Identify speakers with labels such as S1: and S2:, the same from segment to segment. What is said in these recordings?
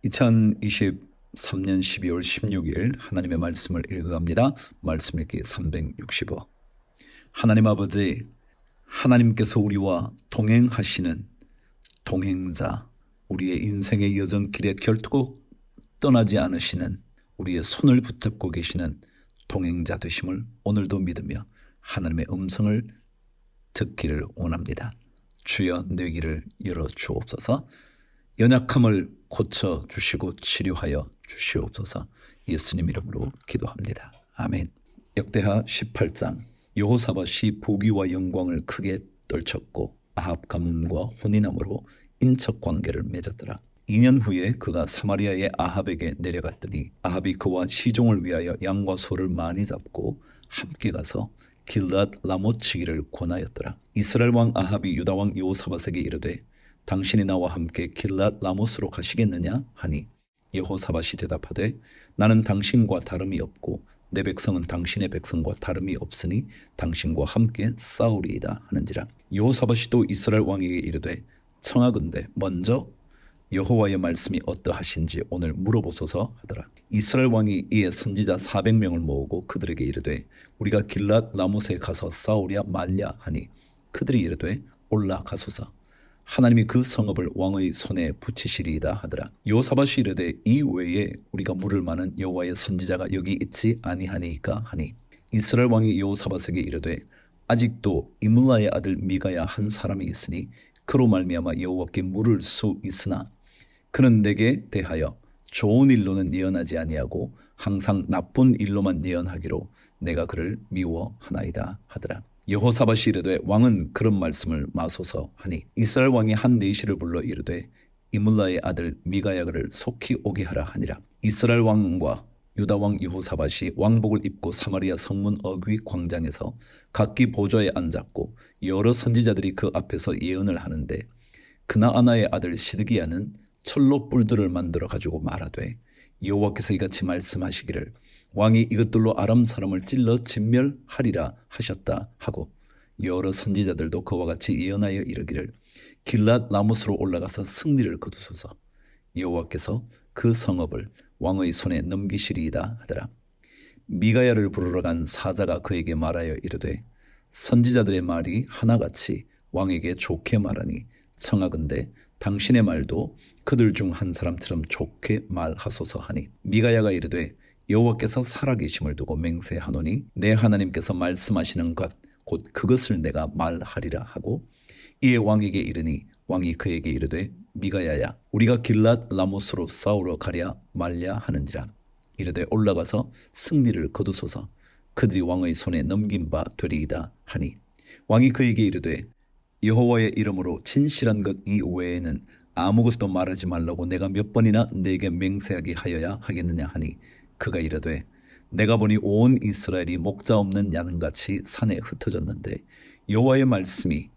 S1: 2023년 12월 16일 하나님의 말씀을 읽어갑니다. 말씀 읽기 365. 하나님 아버지, 하나님께서 우리와 동행하시는 동행자, 우리의 인생의 여정길에 결코 떠나지 않으시는, 우리의 손을 붙잡고 계시는 동행자 되심을 오늘도 믿으며 하나님의 음성을 듣기를 원합니다. 주여, 내 귀를 열어 주옵소서. 연약함을 고쳐주시고 치료하여 주시옵소서. 예수님 이름으로 기도합니다. 아멘. 역대하 18장. 여호사밧이 부귀와 영광을 크게 떨쳤고 아합 가문과 혼인함으로 인척관계를 맺었더라. 2년 후에 그가 사마리아의 아합에게 내려갔더니 아합이 그와 시종을 위하여 양과 소를 많이 잡고 함께 가서 길랏 라모치기를 권하였더라. 이스라엘 왕 아합이 유다 왕 여호사밧에게 이르되 당신이 나와 함께 길랏 라모스로 가시겠느냐 하니 여호사밧이 대답하되 나는 당신과 다름이 없고 내 백성은 당신의 백성과 다름이 없으니 당신과 함께 싸우리이다 하는지라. 여호사밧이 또 이스라엘 왕에게 이르되 청하건대 먼저 여호와의 말씀이 어떠하신지 오늘 물어보소서 하더라. 이스라엘 왕이 이에 선지자 400명을 모으고 그들에게 이르되 우리가 길랏 라모스에 가서 싸우랴 말랴 하니 그들이 이르되 올라가소서. 하나님이 그 성읍을 왕의 손에 붙이시리이다 하더라. 여호사밧이 이르되 이 외에 우리가 물을 만한 여호와의 선지자가 여기 있지 아니하니까 하니 이스라엘 왕이 여호사밧에게 이르되 아직도 이물라의 아들 미가야 한 사람이 있으니 그로 말미암아 여호와께 물을 수 있으나 그는 내게 대하여 좋은 일로는 예언하지 아니하고 항상 나쁜 일로만 예언하기로 내가 그를 미워하나이다 하더라. 여호사밧이 이르되 왕은 그런 말씀을 마소서 하니 이스라엘 왕이 한 내시를 불러 이르되 이물라의 아들 미가야 그를 속히 오게 하라 하니라. 이스라엘 왕과 유다 왕 여호사밧이 왕복을 입고 사마리아 성문 어귀 광장에서 각기 보좌에 앉았고 여러 선지자들이 그 앞에서 예언을 하는데 그나아나의 아들 시드기야는 철로 뿔들을 만들어 가지고 말하되 여호와께서 이같이 말씀하시기를 왕이 이것들로 아람 사람을 찔러 진멸하리라 하셨다 하고 여러 선지자들도 그와 같이 예언하여 이르기를 길랏 라모스로 올라가서 승리를 거두소서. 여호와께서 그 성읍을 왕의 손에 넘기시리이다 하더라. 미가야를 부르러 간 사자가 그에게 말하여 이르되 선지자들의 말이 하나같이 왕에게 좋게 말하니 청하건대 당신의 말도 그들 중 한 사람처럼 좋게 말하소서 하니 미가야가 이르되 여호와께서 살아계심을 두고 맹세하노니 내 하나님께서 말씀하시는 것 곧 그것을 내가 말하리라 하고 이에 왕에게 이르니 왕이 그에게 이르되 미가야야 우리가 길랏 라모스로 싸우러 가랴 말랴 하는지라. 이르되 올라가서 승리를 거두소서. 그들이 왕의 손에 넘긴 바 되리이다 하니 왕이 그에게 이르되 여호와의 이름으로 진실한 것 이외에는 아무것도 말하지 말라고 내가 몇 번이나 내게 맹세하게 하여야 하겠느냐 하니 그가 이르되 내가 보니 온 이스라엘이 목자 없는 양같이 산에 흩어졌는데 여호와의 말씀이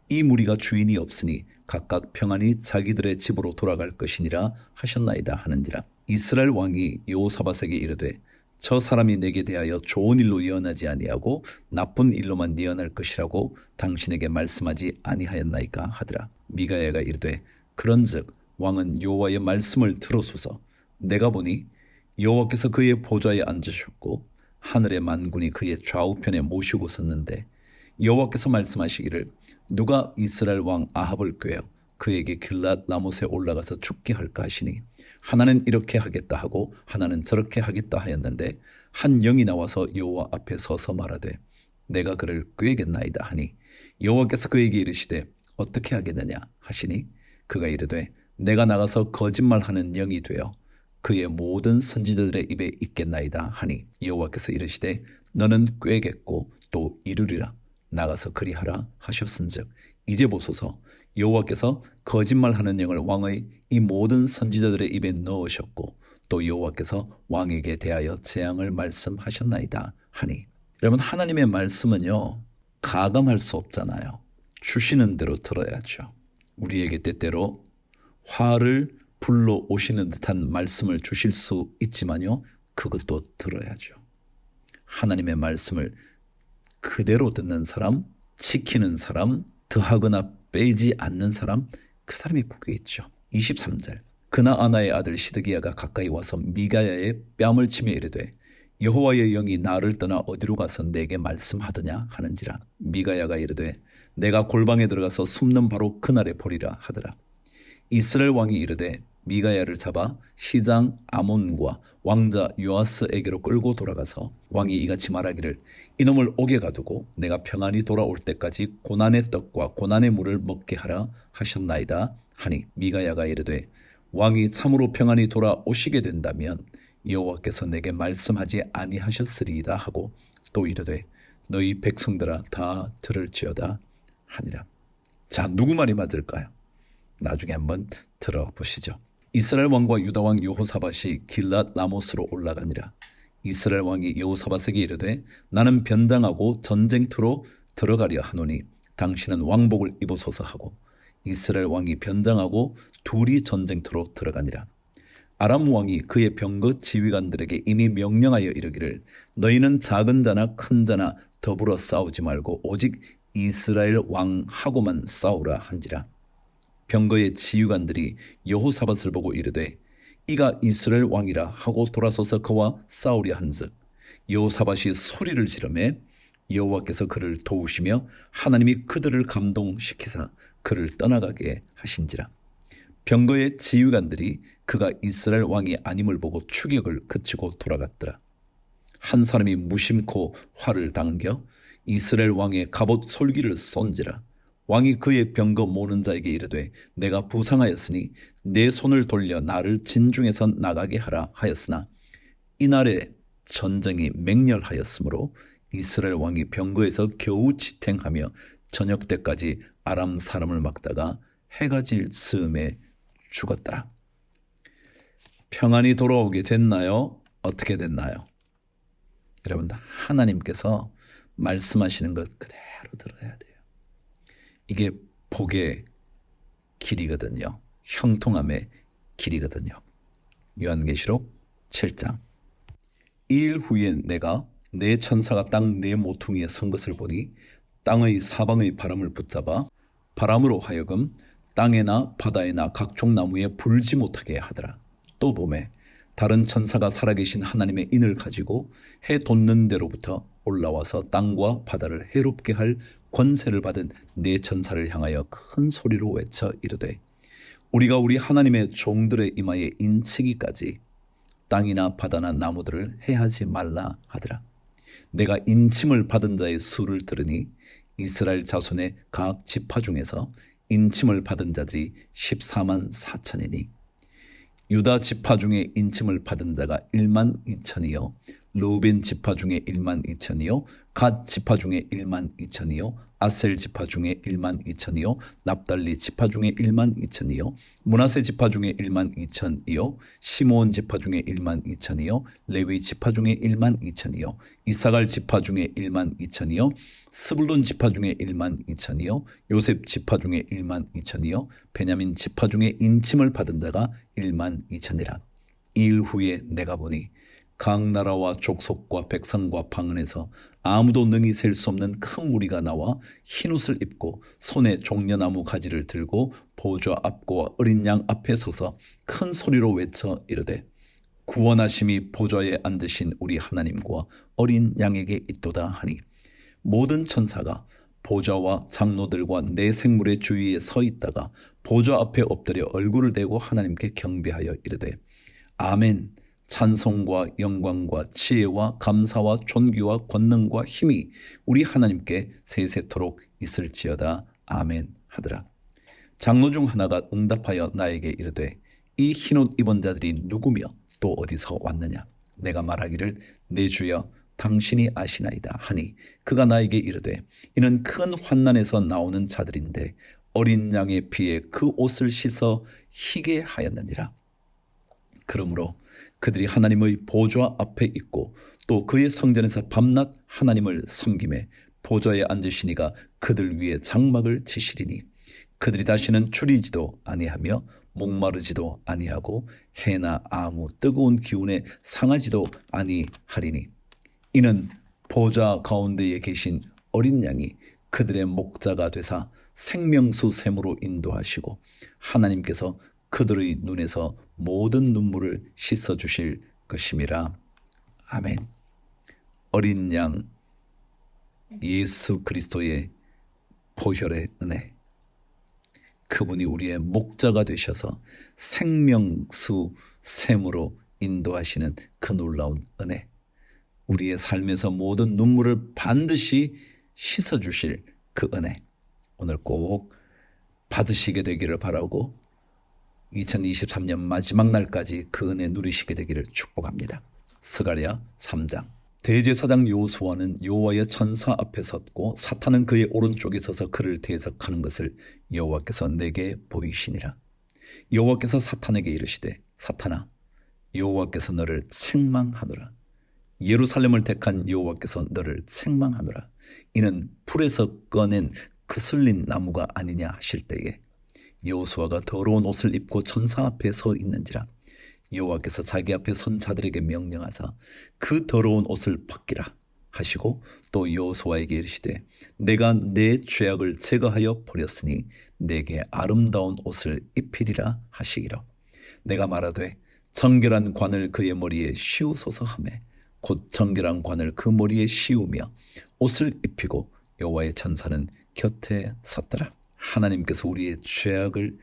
S1: 이 무리가 주인이 없으니 각각 평안히 자기들의 집으로 돌아갈 것이니라 하셨나이다 하는지라. 이스라엘 왕이 여호사밧에게 이르되 저 사람이 내게 대하여 좋은 일로 예언하지 아니하고 나쁜 일로만 예언할 것이라고 당신에게 말씀하지 아니하였나이까 하더라. 미가야가 이르되 그런즉 왕은 여호와의 말씀을 들으소서. 내가 보니 여호와께서 그의 보좌에 앉으셨고 하늘의 만군이 그의 좌우편에 모시고 섰는데 여호와께서 말씀하시기를 누가 이스라엘 왕 아합을 꾀어 그에게 길랏 라모스에 올라가서 죽게 할까 하시니 하나는 이렇게 하겠다 하고 하나는 저렇게 하겠다 하였는데 한 영이 나와서 여호와 앞에 서서 말하되 내가 그를 꾀겠나이다 하니 여호와께서 그에게 이르시되 어떻게 하겠느냐 하시니 그가 이르되 내가 나가서 거짓말하는 영이 되어 그의 모든 선지자들의 입에 있겠나이다 하니 여호와께서 이르시되 너는 꾀겠고 또 이루리라. 나가서 그리하라 하셨은즉 이제 보소서 여호와께서 거짓말하는 영을 왕의 이 모든 선지자들의 입에 넣으셨고 또 여호와께서 왕에게 대하여 재앙을 말씀하셨나이다 하니. 여러분, 하나님의 말씀은요 가감할 수 없잖아요. 주시는 대로 들어야죠. 우리에게 때때로 화를 불러오시는 듯한 말씀을 주실 수 있지만요 그것도 들어야죠. 하나님의 말씀을 그대로 듣는 사람, 지키는 사람, 더하거나 빼지 않는 사람, 그 사람이 복이 있죠. 23절. 그나아나의 아들 시드기야가 가까이 와서 미가야의 뺨을 치며 이르되 여호와의 영이 나를 떠나 어디로 가서 내게 말씀하더냐 하는지라. 미가야가 이르되 내가 골방에 들어가서 숨는 바로 그날에 보리라 하더라. 이스라엘 왕이 이르되 미가야를 잡아 시장 아몬과 왕자 요아스에게로 끌고 돌아가서 왕이 이같이 말하기를 이놈을 옥에 가두고 내가 평안히 돌아올 때까지 고난의 떡과 고난의 물을 먹게 하라 하셨나이다 하니 미가야가 이르되 왕이 참으로 평안히 돌아오시게 된다면 여호와께서 내게 말씀하지 아니하셨으리이다 하고 또 이르되 너희 백성들아 다 들을지어다 하니라. 자, 누구 말이 맞을까요? 나중에 한번 들어보시죠. 이스라엘 왕과 유다 왕 여호사밧이 길랏 라못으로 올라가니라. 이스라엘 왕이 여호사밧에게 이르되 나는 변장하고 전쟁터로 들어가려 하노니 당신은 왕복을 입으소서 하고 이스라엘 왕이 변장하고 둘이 전쟁터로 들어가니라. 아람 왕이 그의 병거 지휘관들에게 이미 명령하여 이르기를 너희는 작은 자나 큰 자나 더불어 싸우지 말고 오직 이스라엘 왕하고만 싸우라 한지라. 병거의 지휘관들이 여호사밧을 보고 이르되 이가 이스라엘 왕이라 하고 돌아서서 그와 싸우려 한즉 여호사밧이 소리를 지르매 여호와께서 그를 도우시며 하나님이 그들을 감동시키사 그를 떠나가게 하신지라. 병거의 지휘관들이 그가 이스라엘 왕이 아님을 보고 추격을 그치고 돌아갔더라. 한 사람이 무심코 활을 당겨 이스라엘 왕의 갑옷 솔기를 쏜지라. 왕이 그의 병거 모는 자에게 이르되 내가 부상하였으니 내 손을 돌려 나를 진중에서 나가게 하라 하였으나 이날에 전쟁이 맹렬하였으므로 이스라엘 왕이 병거에서 겨우 지탱하며 저녁 때까지 아람 사람을 막다가 해가 질 즈음에 죽었더라. 평안히 돌아오게 됐나요? 어떻게 됐나요? 여러분, 하나님께서 말씀하시는 것 그대로 들어야 돼요. 이게 복의 길이거든요. 형통함의 길이거든요. 요한계시록 7장. 2일 후에 내가 내 천사가 땅 네 모퉁이에 선 것을 보니 땅의 사방의 바람을 붙잡아 바람으로 하여금 땅에나 바다에나 각종 나무에 불지 못하게 하더라. 또 보매 다른 천사가 살아계신 하나님의 인을 가지고 해 돋는 데로부터 올라와서 땅과 바다를 해롭게 할 권세를 받은 네 천사를 향하여 큰 소리로 외쳐 이르되 우리가 우리 하나님의 종들의 이마에 인치기까지 땅이나 바다나 나무들을 해하지 말라 하더라. 내가 인침을 받은 자의 수를 들으니 이스라엘 자손의 각 지파 중에서 인침을 받은 자들이 14만 4천이니 유다 지파 중에 인침을 받은 자가 1만 2천이요 르우벤 지파 중에 1만 2천이요 갓 지파 중에 1만 2천이요 아셀 지파 중에 1만 2천이요 납달리 지파 중에 1만 2천이요 므낫세 지파 중에 1만 2천이요 시므온 지파 중에 1만 2천이요 레위 지파 중에 1만 2천이요 이사갈 지파 중에 1만 2천이요 스불론 지파 중에 1만 2천이요 요셉 지파 중에 1만 2천이요 베냐민 지파 중에 인침을 받은 자가 1만 2천이라. 이일 후에 내가 보니 각 나라와 족속과 백성과 방언에서 아무도 능히 셀 수 없는 큰 무리가 나와 흰옷을 입고 손에 종려나무 가지를 들고 보좌 앞과 어린 양 앞에 서서 큰 소리로 외쳐 이르되 구원하심이 보좌에 앉으신 우리 하나님과 어린 양에게 있도다 하니 모든 천사가 보좌와 장로들과 네 생물의 주위에 서 있다가 보좌 앞에 엎드려 얼굴을 대고 하나님께 경배하여 이르되 아멘. 찬송과 영광과 지혜와 감사와 존귀와 권능과 힘이 우리 하나님께 세세토록 있을지어다. 아멘 하더라. 장로 중 하나가 응답하여 나에게 이르되 이 흰옷 입은 자들이 누구며 또 어디서 왔느냐. 내가 말하기를 내 주여 당신이 아시나이다 하니 그가 나에게 이르되 이는 큰 환난에서 나오는 자들인데 어린 양의 피에 그 옷을 씻어 희게 하였느니라. 그러므로 그들이 하나님의 보좌 앞에 있고 또 그의 성전에서 밤낮 하나님을 섬김에 보좌에 앉으시니가 그들 위에 장막을 치시리니 그들이 다시는 추리지도 아니하며 목마르지도 아니하고 해나 아무 뜨거운 기운에 상하지도 아니하리니 이는 보좌 가운데에 계신 어린 양이 그들의 목자가 되사 생명수 샘으로 인도하시고 하나님께서 그들의 눈에서 모든 눈물을 씻어주실 것임이라. 아멘. 어린 양 예수 그리스도의 보혈의 은혜, 그분이 우리의 목자가 되셔서 생명수 샘으로 인도하시는 그 놀라운 은혜, 우리의 삶에서 모든 눈물을 반드시 씻어주실 그 은혜, 오늘 꼭 받으시게 되기를 바라고 2023년 마지막 날까지 그 은혜 누리시게 되기를 축복합니다. 스가랴 3장. 대제사장 여호수아는 여호와의 천사 앞에 섰고 사탄은 그의 오른쪽에 서서 그를 대적하는 것을 여호와께서 내게 보이시니라. 여호와께서 사탄에게 이르시되 사탄아, 여호와께서 너를 책망하노라. 예루살렘을 택한 여호와께서 너를 책망하노라. 이는 불에서 꺼낸 그슬린 나무가 아니냐 하실 때에 여호수아가 더러운 옷을 입고 천사 앞에 서 있는지라. 여호와께서 자기 앞에 선 자들에게 명령하사 그 더러운 옷을 벗기라 하시고 또 여호수아에게 이르시되 내가 내 죄악을 제거하여 버렸으니 내게 아름다운 옷을 입히리라 하시기로. 내가 말하되 정결한 관을 그의 머리에 씌우소서 하매 곧 정결한 관을 그 머리에 씌우며 옷을 입히고 여호와의 천사는 곁에 섰더라. 하나님께서 우리의 죄악을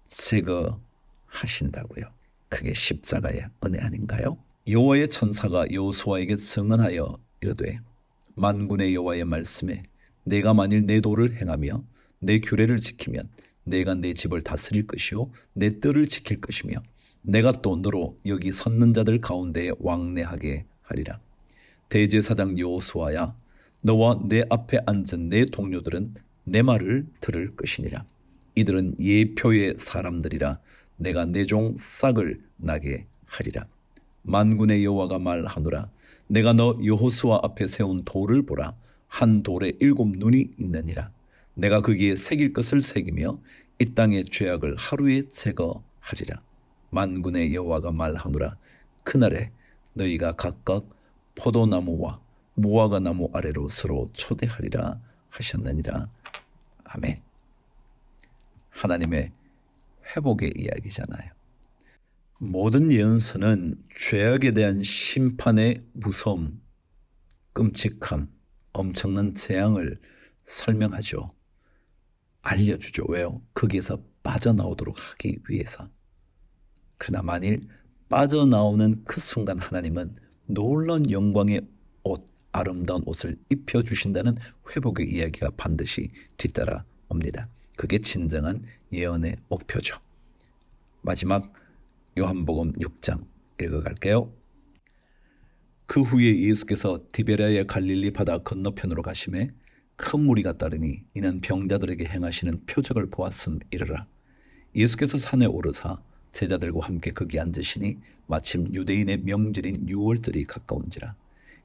S1: 제거하신다고요. 그게 십자가의 은혜 아닌가요? 여호와의 천사가 여호수아에게 증언하여 이르되 만군의 여호와의 말씀에 내가 만일 내 도를 행하며 내 규례를 지키면 내가 내 집을 다스릴 것이요 내 뜰을 지킬 것이며 내가 또 너로 여기 섰는 자들 가운데에 왕래하게 하리라. 대제사장 여호수아야, 너와 내 앞에 앉은 내 동료들은 내 말을 들을 것이니라. 이들은 예표의 사람들이라. 내가 내 종 싹을 나게 하리라. 만군의 여호와가 말하노라. 내가 너 여호수아 앞에 세운 돌을 보라. 한 돌에 7 눈이 있느니라. 내가 거기에 새길 것을 새기며 이 땅의 죄악을 하루에 제거하리라. 만군의 여호와가 말하노라. 그날에 너희가 각각 포도나무와 무화과 나무 아래로 서로 초대하리라 하셨느니라. 아멘. 하나님의 회복의 이야기잖아요. 모든 예언서는 죄악에 대한 심판의 무서움, 끔찍함, 엄청난 재앙을 설명하죠. 알려주죠. 왜요? 거기에서 빠져나오도록 하기 위해서. 그러나 만일 빠져나오는 그 순간 하나님은 놀라운 영광의 옷, 아름다운 옷을 입혀주신다는 회복의 이야기가 반드시 뒤따라 옵니다. 그게 진정한 예언의 목표죠. 마지막 요한복음 6장 읽어갈게요. 그 후에 예수께서 디베랴의 갈릴리 바다 건너편으로 가시매 큰 무리가 따르니 이는 병자들에게 행하시는 표적을 보았음 이르라. 예수께서 산에 오르사 제자들과 함께 거기 앉으시니 마침 유대인의 명절인 유월절이 가까운지라.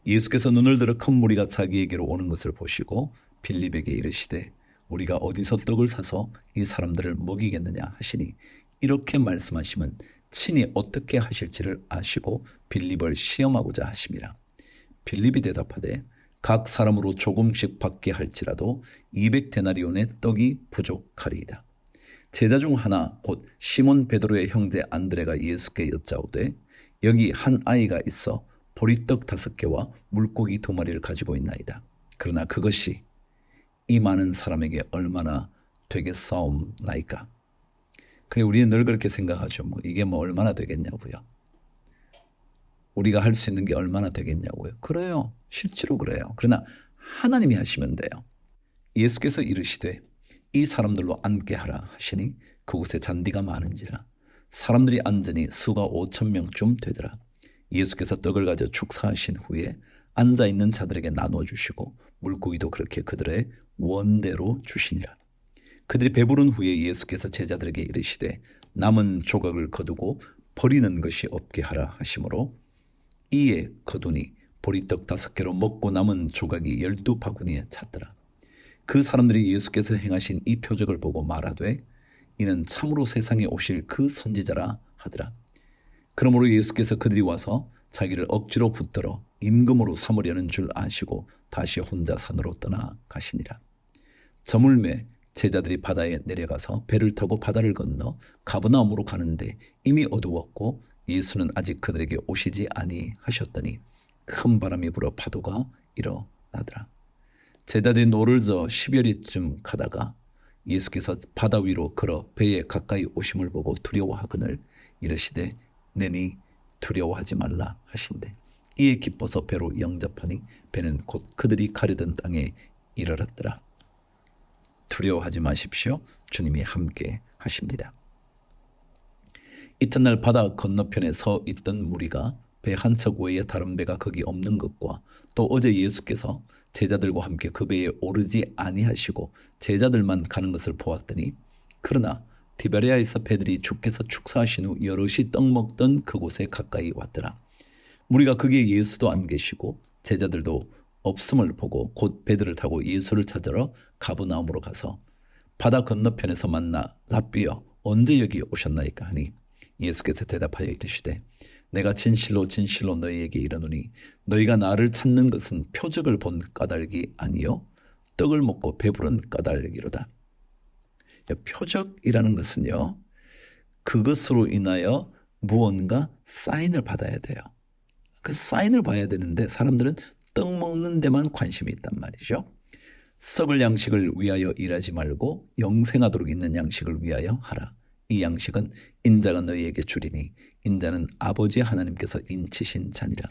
S1: 예수께서 눈을 들어 큰 무리가 자기에게로 오는 것을 보시고 빌립에게 이르시되 우리가 어디서 떡을 사서 이 사람들을 먹이겠느냐 하시니 이렇게 말씀하시면 친히 어떻게 하실지를 아시고 빌립을 시험하고자 하심이라. 빌립이 대답하되 각 사람으로 조금씩 받게 할지라도 200데나리온의 떡이 부족하리이다. 제자 중 하나 곧 시몬 베드로의 형제 안드레가 예수께 여짜오되 여기 한 아이가 있어 보리떡 5개와 물고기 2마리를 가지고 있나이다. 그러나 그것이 이 많은 사람에게 얼마나 되겠사옵나이까. 그래, 우리는 늘 그렇게 생각하죠. 이게 얼마나 되겠냐고요. 우리가 할 수 있는 게 얼마나 되겠냐고요. 그래요. 실제로 그래요. 그러나 하나님이 하시면 돼요. 예수께서 이르시되 이 사람들로 앉게 하라 하시니 그곳에 잔디가 많은지라 사람들이 앉으니 수가 5,000명쯤 되더라. 예수께서 떡을 가져 축사하신 후에 앉아있는 자들에게 나눠주시고 물고기도 그렇게 그들의 원대로 주시니라. 그들이 배부른 후에 예수께서 제자들에게 이르시되 남은 조각을 거두고 버리는 것이 없게 하라 하시므로 이에 거두니 보리떡 5개로 먹고 남은 조각이 12바구니에 찼더라. 그 사람들이 예수께서 행하신 이 표적을 보고 말하되 이는 참으로 세상에 오실 그 선지자라 하더라. 그러므로 예수께서 그들이 와서 자기를 억지로 붙들어 임금으로 삼으려는 줄 아시고 다시 혼자 산으로 떠나가시니라. 저물매 제자들이 바다에 내려가서 배를 타고 바다를 건너 가버나움으로 가는데 이미 어두웠고 예수는 아직 그들에게 오시지 아니하셨더니 큰 바람이 불어 파도가 일어나더라. 제자들이 노를 저 10여리쯤 가다가 예수께서 바다 위로 걸어 배에 가까이 오심을 보고 두려워하거늘 이르시되 내니 두려워하지 말라 하신대 이에 기뻐서 배로 영접하니 배는 곧 그들이 가려던 땅에 이르렀더라. 두려워하지 마십시오. 주님이 함께 하십니다. 이튿날 바다 건너편에 서 있던 무리가 배 한 척 외에 다른 배가 거기 없는 것과 또 어제 예수께서 제자들과 함께 그 배에 오르지 아니하시고 제자들만 가는 것을 보았더니 그러나 디베레아에서 배들이 주께서 축사하신 후 여럿이 떡 먹던 그곳에 가까이 왔더라. 무리가 거기에 예수도 안 계시고 제자들도 없음을 보고 곧 배들을 타고 예수를 찾으러 가버나움으로 가서 바다 건너편에서 만나 랍비여 언제 여기 오셨나이까 하니 예수께서 대답하여 이르시되 내가 진실로 진실로 너희에게 이르노니 너희가 나를 찾는 것은 표적을 본 까닭이 아니요 떡을 먹고 배부른 까닭이로다. 표적이라는 것은요 그것으로 인하여 무언가 사인을 받아야 돼요. 그 사인을 봐야 되는데 사람들은 떡 먹는 데만 관심이 있단 말이죠. 썩을 양식을 위하여 일하지 말고 영생하도록 있는 양식을 위하여 하라. 이 양식은 인자가 너희에게 주리니 인자는 아버지 하나님께서 인치신 자니라.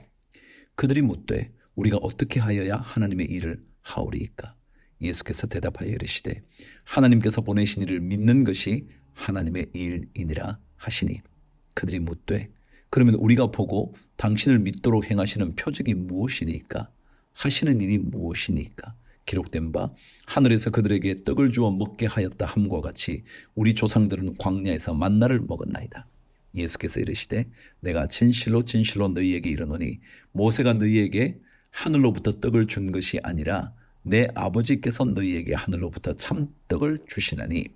S1: 그들이 묻되 우리가 어떻게 하여야 하나님의 일을 하오리이까? 예수께서 대답하여 이르시되 하나님께서 보내신 이를 믿는 것이 하나님의 일이니라 하시니 그들이 묻되 그러면 우리가 보고 당신을 믿도록 행하시는 표적이 무엇이니까? 하시는 일이 무엇이니까? 기록된 바 하늘에서 그들에게 떡을 주어 먹게 하였다 함과 같이 우리 조상들은 광야에서 만나를 먹었나이다. 예수께서 이르시되 내가 진실로 진실로 너희에게 이르노니 모세가 너희에게 하늘로부터 떡을 준 것이 아니라 내 아버지께서 너희에게 하늘로부터 참 떡을 주시나니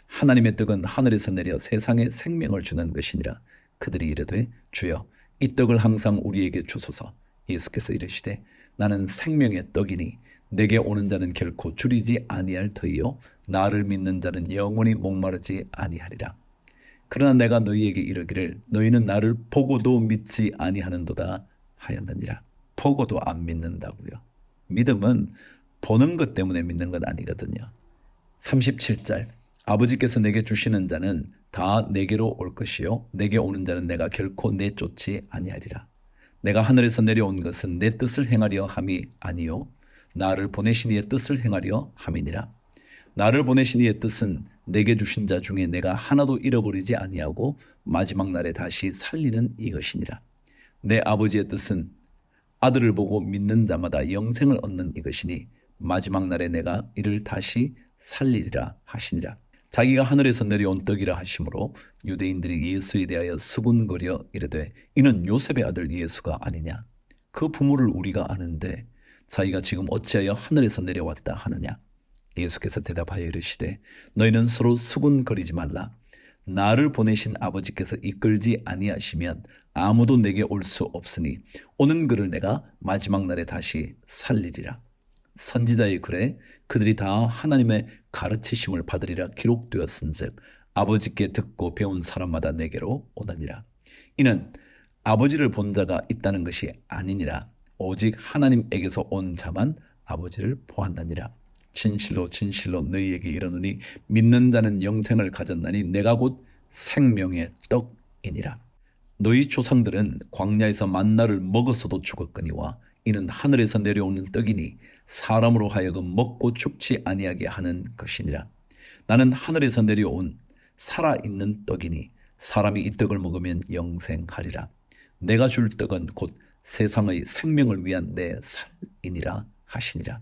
S1: 하나님의 떡은 하늘에서 내려 세상에 생명을 주는 것이니라. 그들이 이르되 주여 이 떡을 항상 우리에게 주소서. 예수께서 이르시되 나는 생명의 떡이니 내게 오는 자는 결코 줄이지 아니할 터이요 나를 믿는 자는 영원히 목마르지 아니하리라. 그러나 내가 너희에게 이르기를 너희는 나를 보고도 믿지 아니하는도다 하였느니라. 보고도 안 믿는다고요. 믿음은 보는 것 때문에 믿는 것 아니거든요. 37절 아버지께서 내게 주시는 자는 다 내게로 올 것이요 내게 오는 자는 내가 결코 내쫓지 아니하리라. 내가 하늘에서 내려온 것은 내 뜻을 행하려 함이 아니요 나를 보내신 이의 뜻을 행하려 함이니라. 나를 보내신 이의 뜻은 내게 주신 자 중에 내가 하나도 잃어버리지 아니하고 마지막 날에 다시 살리는 이것이니라. 내 아버지의 뜻은 아들을 보고 믿는 자마다 영생을 얻는 이것이니 마지막 날에 내가 이를 다시 살리리라 하시니라. 자기가 하늘에서 내려온 떡이라 하시므로 유대인들이 예수에 대하여 수군거려 이르되 이는 요셉의 아들 예수가 아니냐. 그 부모를 우리가 아는데 자기가 지금 어찌하여 하늘에서 내려왔다 하느냐. 예수께서 대답하여 이르시되 너희는 서로 수군거리지 말라. 나를 보내신 아버지께서 이끌지 아니하시면 아무도 내게 올 수 없으니 오는 그를 내가 마지막 날에 다시 살리리라. 선지자의 글에 그들이 다 하나님의 가르치심을 받으리라 기록되었은즉 아버지께 듣고 배운 사람마다 내게로 오다니라. 이는 아버지를 본 자가 있다는 것이 아니니라. 오직 하나님에게서 온 자만 아버지를 보았나니라. 진실로 진실로 너희에게 이르노니 믿는 자는 영생을 가졌나니 내가 곧 생명의 떡이니라. 너희 조상들은 광야에서 만나를 먹어서도 죽었거니와 이는 하늘에서 내려오는 떡이니 사람으로 하여금 먹고 죽지 아니하게 하는 것이니라. 나는 하늘에서 내려온 살아있는 떡이니 사람이 이 떡을 먹으면 영생하리라. 내가 줄 떡은 곧 세상의 생명을 위한 내 살이니라 하시니라.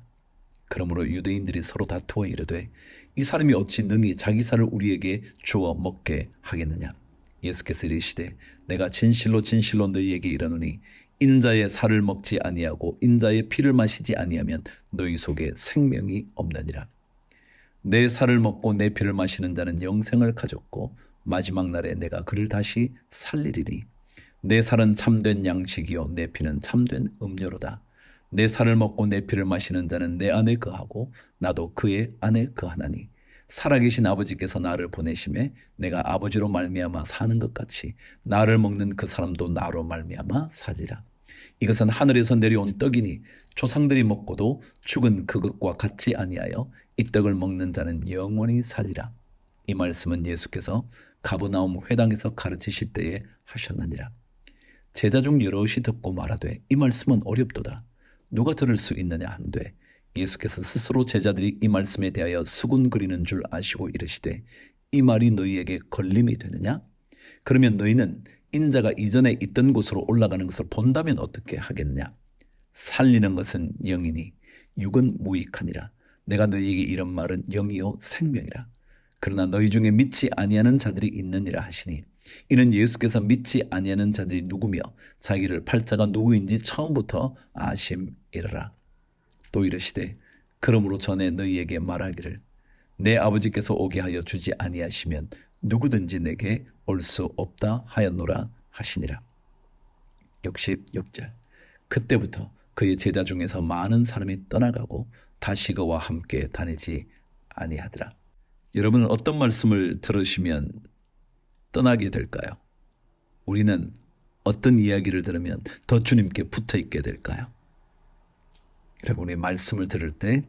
S1: 그러므로 유대인들이 서로 다투어 이르되 이 사람이 어찌 능히 자기 살을 우리에게 주어 먹게 하겠느냐. 예수께서 이르시되 내가 진실로 진실로 너희에게 이르노니 인자의 살을 먹지 아니하고 인자의 피를 마시지 아니하면 너희 속에 생명이 없느니라. 내 살을 먹고 내 피를 마시는 자는 영생을 가졌고 마지막 날에 내가 그를 다시 살리리니 내 살은 참된 양식이요 내 피는 참된 음료로다. 내 살을 먹고 내 피를 마시는 자는 내 안에 거하고 나도 그의 안에 거하나니 살아계신 아버지께서 나를 보내심에 내가 아버지로 말미암아 사는 것 같이 나를 먹는 그 사람도 나로 말미암아 살리라. 이것은 하늘에서 내려온 떡이니 조상들이 먹고도 죽은 그것과 같지 아니하여 이 떡을 먹는 자는 영원히 살리라. 이 말씀은 예수께서 가버나움 회당에서 가르치실 때에 하셨느니라. 제자 중 여럿이 듣고 말하되 이 말씀은 어렵도다. 누가 들을 수 있느냐 한되 예수께서 스스로 제자들이 이 말씀에 대하여 수군거리는 줄 아시고 이르시되 이 말이 너희에게 걸림이 되느냐? 그러면 너희는 인자가 이전에 있던 곳으로 올라가는 것을 본다면 어떻게 하겠냐? 살리는 것은 영이니 육은 무익하니라. 내가 너희에게 이런 말은 영이요 생명이라. 그러나 너희 중에 믿지 아니하는 자들이 있느니라 하시니 이는 예수께서 믿지 아니하는 자들이 누구며 자기를 팔자가 누구인지 처음부터 아심이라. 또 이르시되 그러므로 전에 너희에게 말하기를 내 아버지께서 오게 하여 주지 아니하시면 누구든지 내게 올 수 없다 하였노라 하시니라. 66절. 그때부터 그의 제자 중에서 많은 사람이 떠나가고 다시 그와 함께 다니지 아니하더라. 여러분은 어떤 말씀을 들으시면 떠나게 될까요? 우리는 어떤 이야기를 들으면 더 주님께 붙어 있게 될까요? 여러분이 말씀을 들을 때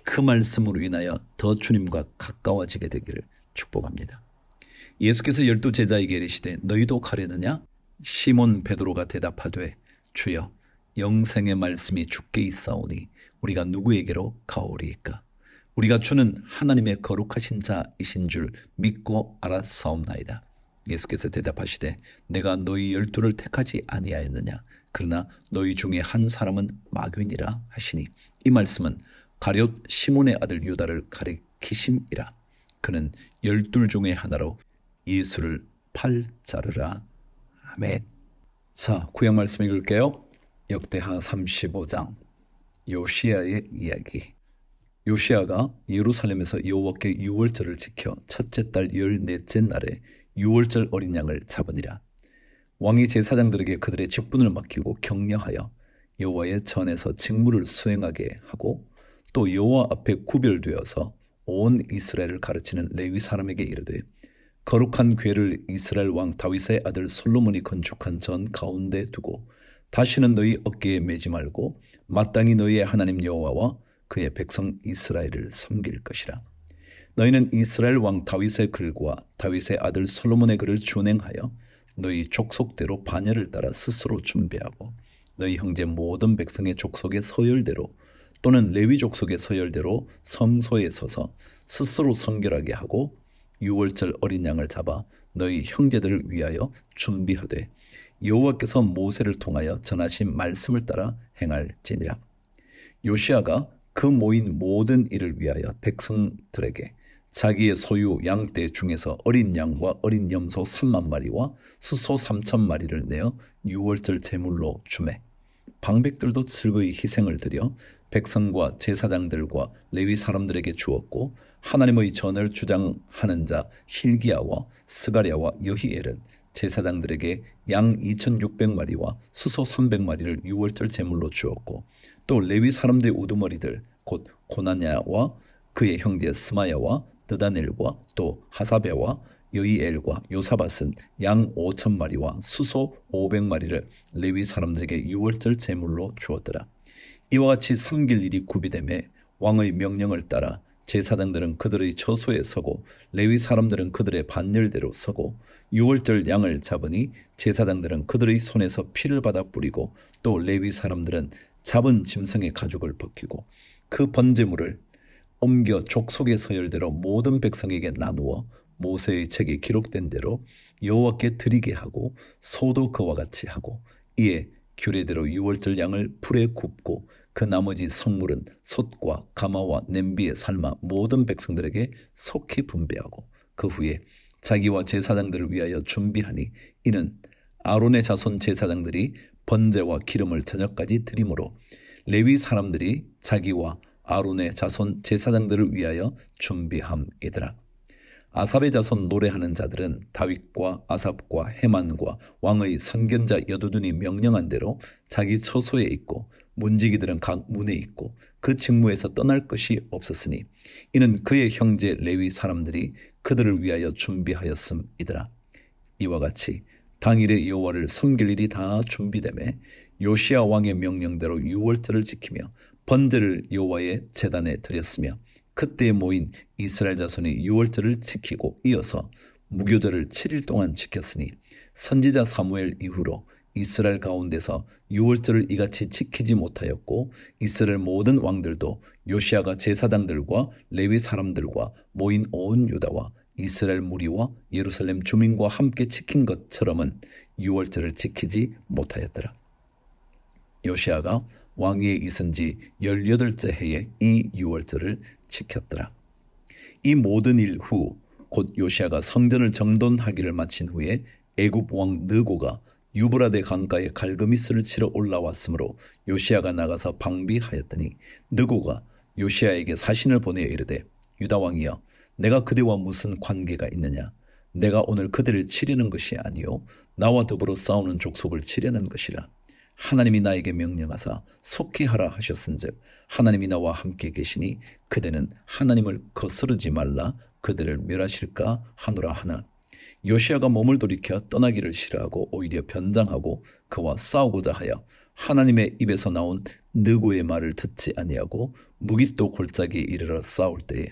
S1: 그 말씀으로 인하여 더 주님과 가까워지게 되기를 축복합니다. 예수께서 12 제자에게 이르시되 너희도 가려느냐? 시몬 베드로가 대답하되 주여 영생의 말씀이 주께 있사오니 우리가 누구에게로 가오리이까? 우리가 주는 하나님의 거룩하신 자이신 줄 믿고 알았사옵나이다. 예수께서 대답하시되 내가 너희 12를 택하지 아니하였느냐? 그러나 너희 중에 한 사람은 마귀니라 하시니 이 말씀은 가룟 시몬의 아들 유다를 가리키심이라. 그는 12 중에 하나로 예수를 팔자르라. 아멘. 자, 구약 말씀 읽을게요. 역대하 35장 요시야의 이야기. 요시야가 예루살렘에서 여호와께 유월절을 지켜 첫째 달 14째 날에 유월절 어린 양을 잡으니라. 왕이 제사장들에게 그들의 직분을 맡기고 격려하여 여호와의 전에서 직무를 수행하게 하고 또 여호와 앞에 구별되어서 온 이스라엘을 가르치는 레위 사람에게 이르되 거룩한 궤를 이스라엘 왕 다윗의 아들 솔로몬이 건축한 전 가운데 두고 다시는 너희 어깨에 매지 말고 마땅히 너희의 하나님 여호와와 그의 백성 이스라엘을 섬길 것이라. 너희는 이스라엘 왕 다윗의 글과 다윗의 아들 솔로몬의 글을 준행하여 너희 족속대로 반열을 따라 스스로 준비하고 너희 형제 모든 백성의 족속의 서열대로 또는 레위 족속의 서열대로 성소에 서서 스스로 성결하게 하고 유월절 어린 양을 잡아 너희 형제들을 위하여 준비하되 여호와께서 모세를 통하여 전하신 말씀을 따라 행할지니라. 요시야가 그 모인 모든 일을 위하여 백성들에게 자기의 소유 양떼 중에서 어린 양과 어린 염소 3만 마리와 수소 3천 마리를 내어 유월절 제물로 주매 방백들도 즐거이 희생을 드려 백성과 제사장들과 레위 사람들에게 주었고 하나님의 전을 주장하는 자 hil기야와 스가랴와 여히엘은 제사장들에게 양 2,600마리와 수소 300마리를 유월절 제물로 주었고 또 레위 사람들의 우두머리들 곧 고나냐와 그의 형제 스마야와 드다넬과 또 하사베와 여이엘과 요사밧은 양 5,000마리와 수소 500마리를 레위 사람들에게 유월절 제물로 주었더라. 이와 같이 섬길 일이 구비되매 왕의 명령을 따라 제사장들은 그들의 처소에 서고 레위 사람들은 그들의 반열대로 서고 유월절 양을 잡으니 제사장들은 그들의 손에서 피를 받아 뿌리고 또 레위 사람들은 잡은 짐승의 가죽을 벗기고 그 번제물을 옮겨 족속의 서열대로 모든 백성에게 나누어 모세의 책에 기록된 대로 여호와께 드리게 하고 소도 그와 같이 하고 이에 규례대로 유월절 양을 불에 굽고 그 나머지 성물은 솥과 가마와 냄비에 삶아 모든 백성들에게 속히 분배하고 그 후에 자기와 제사장들을 위하여 준비하니 이는 아론의 자손 제사장들이 번제와 기름을 저녁까지 드림으로 레위 사람들이 자기와 아론의 자손 제사장들을 위하여 준비함이더라. 아삽의 자손 노래하는 자들은 다윗과 아삽과 헤만과 왕의 선견자 여두둔이 명령한 대로 자기 처소에 있고 문지기들은 각 문에 있고 그 직무에서 떠날 것이 없었으니 이는 그의 형제 레위 사람들이 그들을 위하여 준비하였음이더라. 이와 같이 당일에 여호와를 섬길 일이 다 준비되매 요시야 왕의 명령대로 유월절을 지키며 번제를 여호와의 제단에 드렸으며 그때에 모인 이스라엘 자손이 유월절을 지키고 이어서 무교절을 7일 동안 지켰으니 선지자 사무엘 이후로 이스라엘 가운데서 유월절을 이같이 지키지 못하였고 이스라엘 모든 왕들도 요시야가 제사장들과 레위 사람들과 모인 온 유다와 이스라엘 무리와 예루살렘 주민과 함께 지킨 것처럼은 유월절을 지키지 못하였더라. 요시야가 왕위에 있은 지 18째 해에 이 유월절을 지켰더라. 이 모든 일 후 곧 요시야가 성전을 정돈하기를 마친 후에 애굽 왕 느고가 유브라데 강가에 갈그미스를 치러 올라왔으므로 요시야가 나가서 방비하였더니 느고가 요시야에게 사신을 보내어 이르되 유다 왕이여 내가 그대와 무슨 관계가 있느냐? 내가 오늘 그대를 치려는 것이 아니요 나와 더불어 싸우는 족속을 치려는 것이라. 하나님이 나에게 명령하사 속히 하라 하셨은즉 하나님이 나와 함께 계시니 그대는 하나님을 거스르지 말라 그대를 멸하실까 하노라 하나 요시야가 몸을 돌이켜 떠나기를 싫어하고 오히려 변장하고 그와 싸우고자 하여 하나님의 입에서 나온 느고의 말을 듣지 아니하고 무깃도 골짜기에 이르러 싸울 때에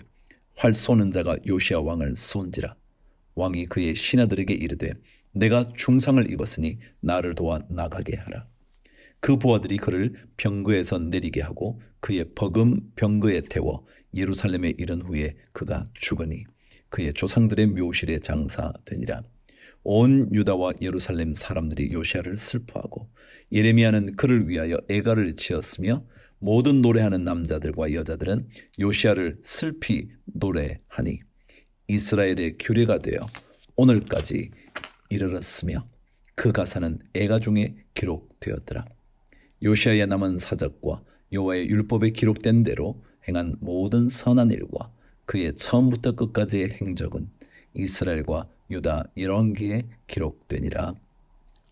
S1: 활 쏘는 자가 요시야 왕을 쏜지라. 왕이 그의 신하들에게 이르되 내가 중상을 입었으니 나를 도와 나가게 하라. 그 부하들이 그를 병거에서 내리게 하고 그의 버금 병거에 태워 예루살렘에 이른 후에 그가 죽으니 그의 조상들의 묘실에 장사되니라. 온 유다와 예루살렘 사람들이 요시야를 슬퍼하고 예레미야는 그를 위하여 애가를 지었으며 모든 노래하는 남자들과 여자들은 요시야를 슬피 노래하니 이스라엘의 규례가 되어 오늘까지 이르렀으며 그 가사는 애가 중에 기록되었더라. 요시야의 남은 사적과 여호와의 율법에 기록된 대로 행한 모든 선한 일과 그의 처음부터 끝까지의 행적은 이스라엘과 유다 열왕기에 기록되니라.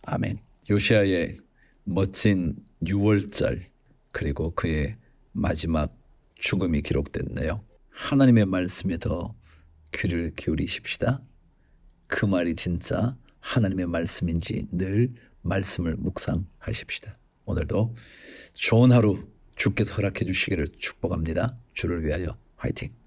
S1: 아멘. 요시야의 멋진 유월절 그리고 그의 마지막 죽음이 기록됐네요. 하나님의 말씀에 더 귀를 기울이십시다. 그 말이 진짜 하나님의 말씀인지 늘 말씀을 묵상하십시다. 오늘도 좋은 하루 주께서 허락해 주시기를 축복합니다. 주를 위하여 화이팅!